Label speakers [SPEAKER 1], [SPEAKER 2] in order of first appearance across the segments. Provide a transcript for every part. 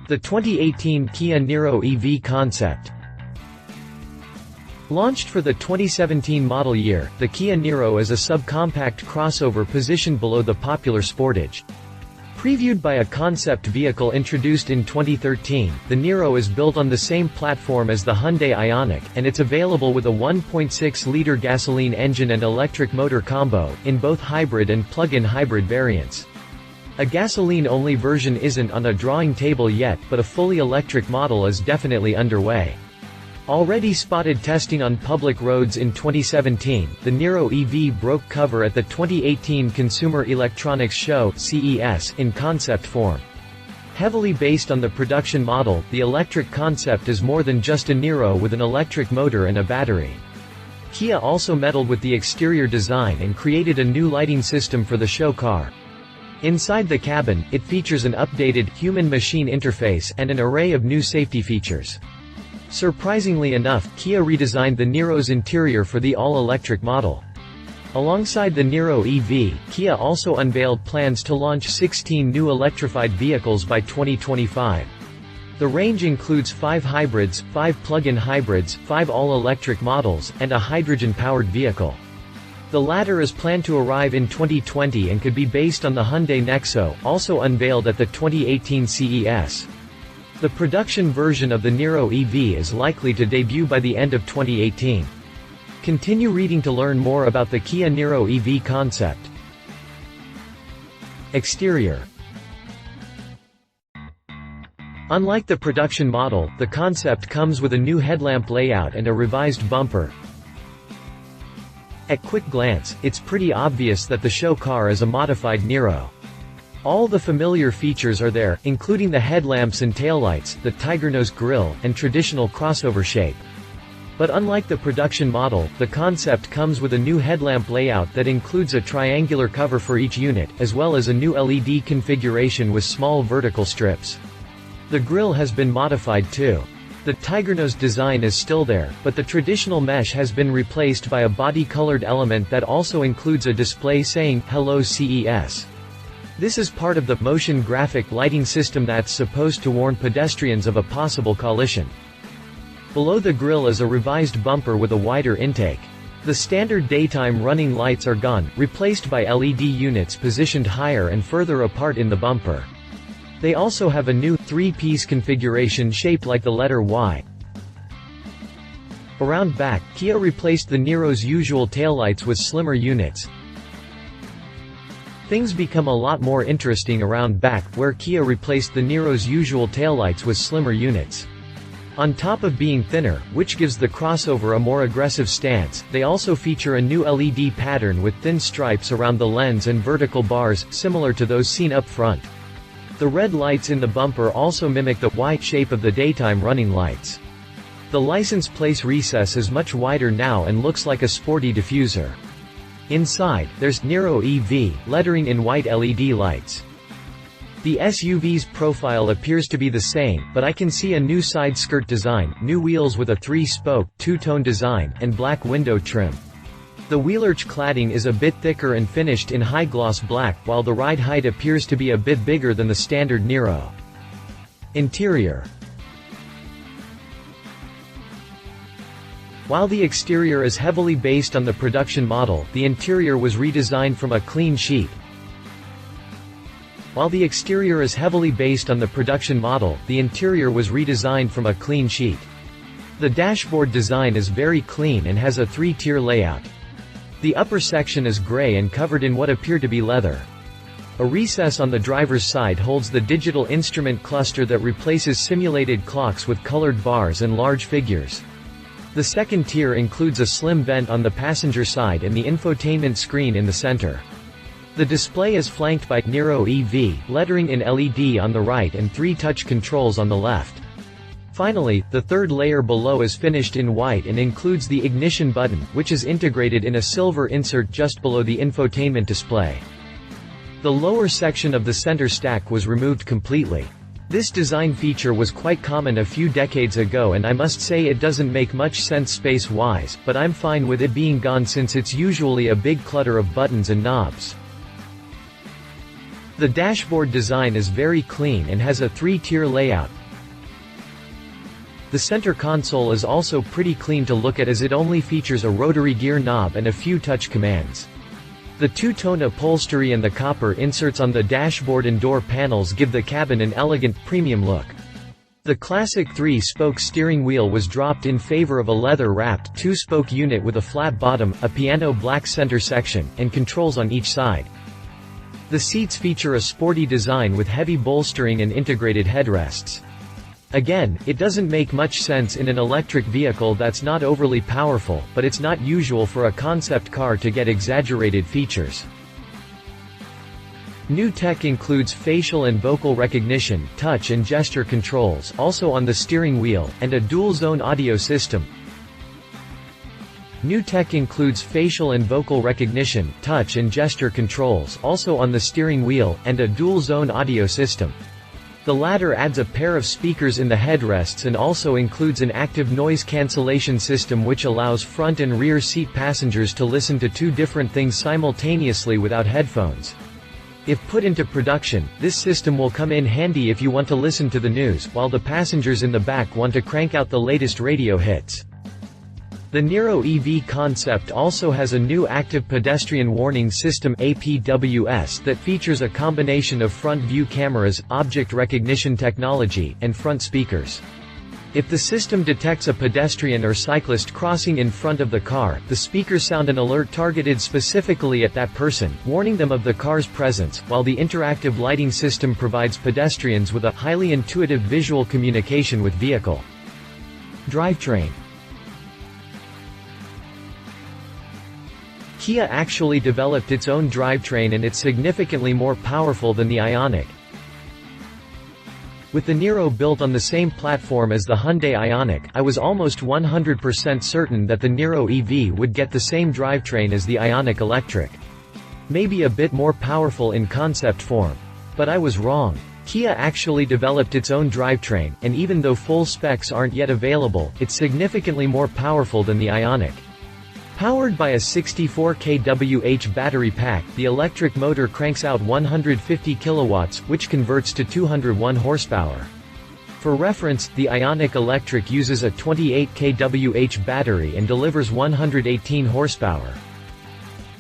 [SPEAKER 1] The 2018 Kia Niro EV Concept. Launched for the 2017 model year, the Kia Niro is a subcompact crossover positioned below the popular Sportage. Previewed by a concept vehicle introduced in 2013, the Niro is built on the same platform as the Hyundai Ioniq, and it's available with a 1.6-liter gasoline engine and electric motor combo, in both hybrid and plug-in hybrid variants. A gasoline-only version isn't on a drawing table yet, but a fully electric model is definitely underway. Already spotted testing on public roads in 2017, the Niro EV broke cover at the 2018 Consumer Electronics Show (CES) in concept form. Heavily based on the production model, the electric concept is more than just a Niro with an electric motor and a battery. Kia also meddled with the exterior design and created a new lighting system for the show car. Inside the cabin, it features an updated human-machine interface and an array of new safety features. Surprisingly enough, Kia redesigned the Niro's interior for the all-electric model. Alongside the Niro EV, Kia also unveiled plans to launch 16 new electrified vehicles by 2025. The range includes 5 hybrids, 5 plug-in hybrids, 5 all-electric models, and a hydrogen-powered vehicle. The latter is planned to arrive in 2020 and could be based on the Hyundai Nexo, also unveiled at the 2018 CES. The production version of the Niro EV is likely to debut by the end of 2018. Continue reading to learn more about the Kia Niro EV concept. Exterior. Unlike the production model, the concept comes with a new headlamp layout and a revised bumper. At quick glance, it's pretty obvious that the show car is a modified Niro. All the familiar features are there, including the headlamps and taillights, the tigernose grille, and traditional crossover shape. But unlike the production model, the concept comes with a new headlamp layout that includes a triangular cover for each unit, as well as a new LED configuration with small vertical strips. The grille has been modified too. The tigernose design is still there, but the traditional mesh has been replaced by a body-colored element that also includes a display saying, "Hello CES." This is part of the motion graphic lighting system that's supposed to warn pedestrians of a possible collision. Below the grille is a revised bumper with a wider intake. The standard daytime running lights are gone, replaced by LED units positioned higher and further apart in the bumper. They also have a new, 3-piece configuration shaped like the letter Y. Around back, Kia replaced the Niro's usual taillights with slimmer units. Things become a lot more interesting around back, where Kia replaced the Niro's usual taillights with slimmer units. On top of being thinner, which gives the crossover a more aggressive stance, they also feature a new LED pattern with thin stripes around the lens and vertical bars, similar to those seen up front. The red lights in the bumper also mimic the Y shape of the daytime running lights. The license plate recess is much wider now and looks like a sporty diffuser. Inside, there's Niro EV lettering in white LED lights. The SUV's profile appears to be the same, but I can see a new side skirt design, new wheels with a 3-spoke, 2-tone design, and black window trim. The wheelarch cladding is a bit thicker and finished in high-gloss black, while the ride height appears to be a bit bigger than the standard Niro. Interior. While the exterior is heavily based on the production model, the interior was redesigned from a clean sheet. While the exterior is heavily based on the production model, the interior was redesigned from a clean sheet. The dashboard design is very clean and has a 3-tier layout. The upper section is gray and covered in what appear to be leather. A recess on the driver's side holds the digital instrument cluster that replaces simulated clocks with colored bars and large figures. The second tier includes a slim vent on the passenger side and the infotainment screen in the center. The display is flanked by Niro EV lettering in LED on the right and 3 touch controls on the left. Finally, the third layer below is finished in white and includes the ignition button, which is integrated in a silver insert just below the infotainment display. The lower section of the center stack was removed completely. This design feature was quite common a few decades ago, and I must say it doesn't make much sense space-wise, but I'm fine with it being gone since it's usually a big clutter of buttons and knobs. The dashboard design is very clean and has a 3-tier layout, The center console is also pretty clean to look at as it only features a rotary gear knob and a few touch commands. The two-tone upholstery and the copper inserts on the dashboard and door panels give the cabin an elegant, premium look. The classic 3-spoke steering wheel was dropped in favor of a leather-wrapped 2-spoke unit with a flat bottom, a piano black center section, and controls on each side. The seats feature a sporty design with heavy bolstering and integrated headrests. Again, it doesn't make much sense in an electric vehicle that's not overly powerful, but it's not usual for a concept car to get exaggerated features. New tech includes facial and vocal recognition, touch and gesture controls also on the steering wheel, and a dual-zone audio system. New tech includes facial and vocal recognition, touch and gesture controls also on the steering wheel, and a dual-zone audio system. The latter adds a pair of speakers in the headrests and also includes an active noise cancellation system which allows front and rear seat passengers to listen to two different things simultaneously without headphones. If put into production, this system will come in handy if you want to listen to the news, while the passengers in the back want to crank out the latest radio hits. The Niro EV Concept also has a new active pedestrian warning system (APWS) that features a combination of front view cameras, object recognition technology, and front speakers. If the system detects a pedestrian or cyclist crossing in front of the car, the speakers sound an alert targeted specifically at that person, warning them of the car's presence, while the interactive lighting system provides pedestrians with a highly intuitive visual communication with vehicle. Drivetrain. Kia actually developed its own drivetrain and it's significantly more powerful than the Ioniq. With the Niro built on the same platform as the Hyundai Ioniq, I was almost 100% certain that the Niro EV would get the same drivetrain as the Ioniq Electric. Maybe a bit more powerful in concept form. But I was wrong. Kia actually developed its own drivetrain, and even though full specs aren't yet available, it's significantly more powerful than the Ioniq. Powered by a 64 kWh battery pack, the electric motor cranks out 150 kilowatts, which converts to 201 horsepower. For reference, the Ioniq Electric uses a 28 kWh battery and delivers 118 horsepower.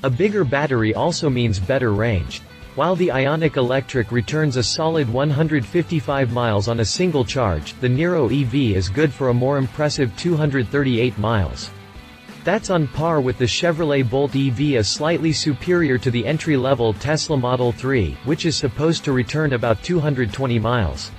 [SPEAKER 1] A bigger battery also means better range. While the Ioniq Electric returns a solid 155 miles on a single charge, the Niro EV is good for a more impressive 238 miles. That's on par with the Chevrolet Bolt EV, slightly superior to the entry-level Tesla Model 3, which is supposed to return about 220 miles.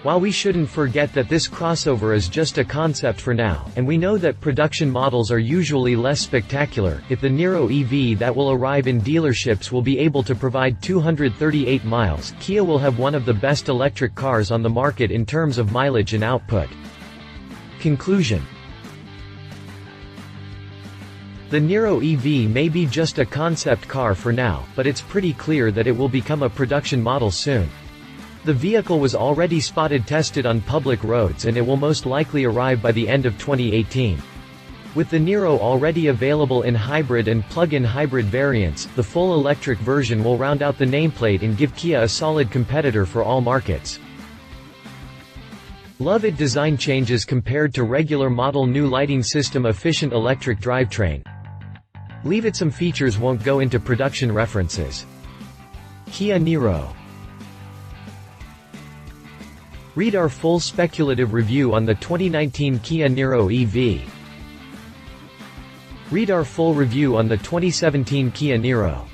[SPEAKER 1] While we shouldn't forget that this crossover is just a concept for now, and we know that production models are usually less spectacular, if the Niro EV that will arrive in dealerships will be able to provide 238 miles, Kia will have one of the best electric cars on the market in terms of mileage and output. Conclusion. The Niro EV may be just a concept car for now, but it's pretty clear that it will become a production model soon. The vehicle was already spotted tested on public roads and it will most likely arrive by the end of 2018. With the Niro already available in hybrid and plug-in hybrid variants, the full electric version will round out the nameplate and give Kia a solid competitor for all markets. Love it design changes compared to regular model, new lighting system, efficient electric drivetrain. Leave it some features won't go into production references. Kia Niro. Read our full speculative review on the 2019 Kia Niro EV. Read our full review on the 2017 Kia Niro.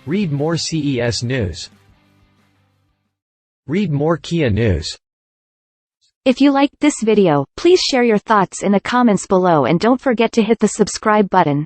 [SPEAKER 1] Read more CES news. Read more Kia news.
[SPEAKER 2] If you liked this video, please share your thoughts in the comments below and don't forget to hit the subscribe button.